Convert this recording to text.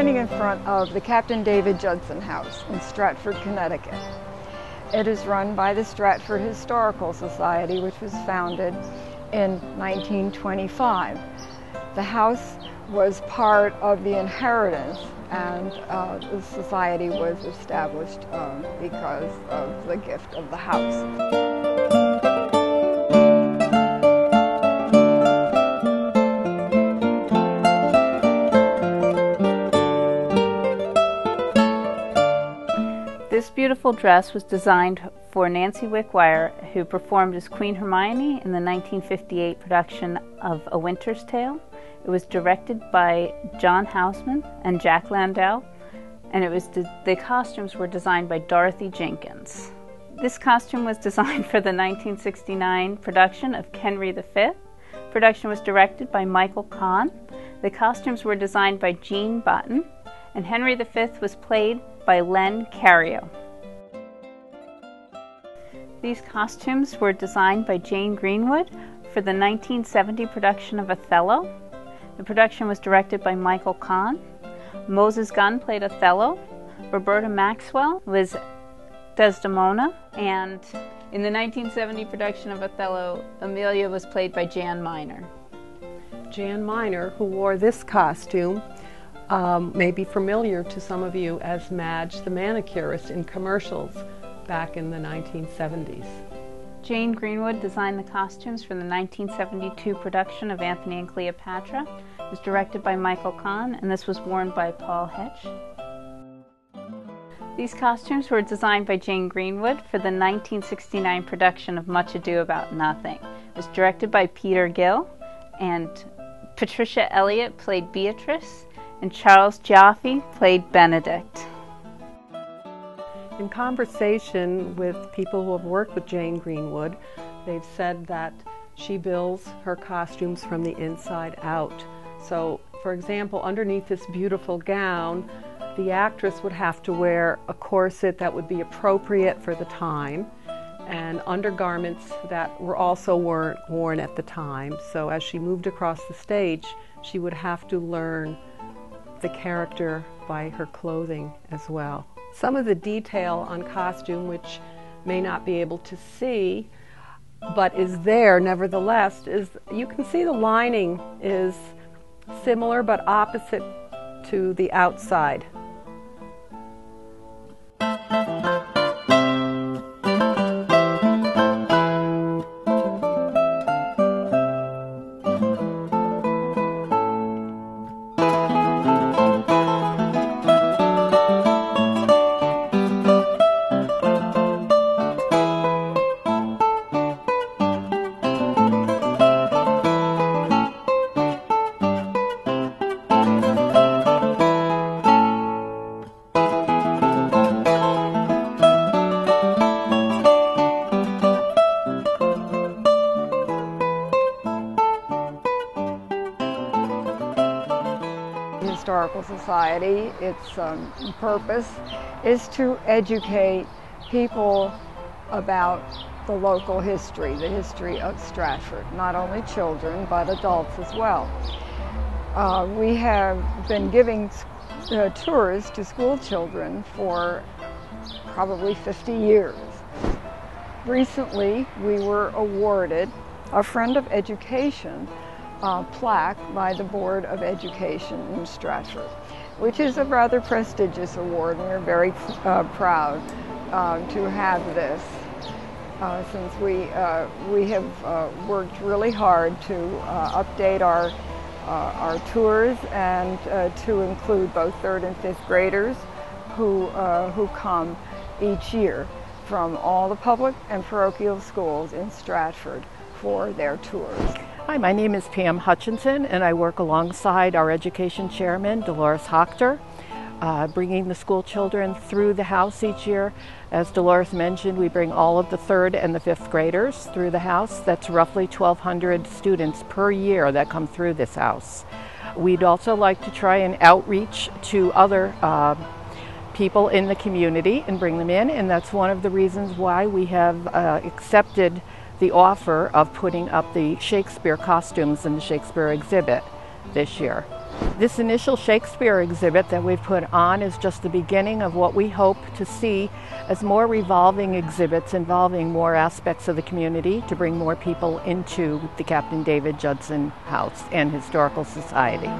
standing in front of the Captain David Judson House in Stratford, Connecticut. It is run by the Stratford Historical Society, which was founded in 1925. The house was part of the inheritance, and the society was established because of the gift of the house. This beautiful dress was designed for Nancy Wickwire, who performed as Queen Hermione in the 1958 production of A Winter's Tale. It was directed by John Houseman and Jack Landau, and the costumes were designed by Dorothy Jenkins. This costume was designed for the 1969 production of Henry V. Production was directed by Michael Kahn. The costumes were designed by Jean Button, and Henry V was played by Len Cariou. These costumes were designed by Jane Greenwood for the 1970 production of Othello. The production was directed by Michael Kahn. Moses Gunn played Othello. Roberta Maxwell was Desdemona. And in the 1970 production of Othello, Amelia was played by Jan Miner. Jan Miner, who wore this costume, may be familiar to some of you as Madge the manicurist in commercials back in the 1970s. Jane Greenwood designed the costumes for the 1972 production of Antony and Cleopatra. It was directed by Michael Kahn, and this was worn by Paul Hetch. These costumes were designed by Jane Greenwood for the 1969 production of Much Ado About Nothing. It was directed by Peter Gill, and Patricia Elliott played Beatrice, and Charles Jaffe played Benedict. In conversation with people who have worked with Jane Greenwood, they've said that she builds her costumes from the inside out. So, for example, underneath this beautiful gown, the actress would have to wear a corset that would be appropriate for the time, and undergarments that also weren't worn at the time. So as she moved across the stage, she would have to learn the character by her clothing as well. Some of the detail on costume, which may not be able to see, but is there nevertheless, is you can see the lining is similar but opposite to the outside. Historical Society, its purpose is to educate people about the local history, the history of Stratford, not only children but adults as well. We have been giving tours to school children for probably 50 years. Recently we were awarded a Friend of Education plaque by the Board of Education in Stratford, which is a rather prestigious award, and we're very proud to have this since we have worked really hard to update our tours and to include both 3rd and 5th graders who come each year from all the public and parochial schools in Stratford for their tours. Hi, my name is Pam Hutchinson, and I work alongside our education chairman, Dolores Hochter, bringing the school children through the house each year. As Dolores mentioned, we bring all of the 3rd and the 5th graders through the house. That's roughly 1,200 students per year that come through this house. We'd also like to try and outreach to other people in the community and bring them in, and that's one of the reasons why we have accepted the offer of putting up the Shakespeare costumes in the Shakespeare exhibit this year. This initial Shakespeare exhibit that we've put on is just the beginning of what we hope to see as more revolving exhibits involving more aspects of the community to bring more people into the Captain David Judson House and Historical Society.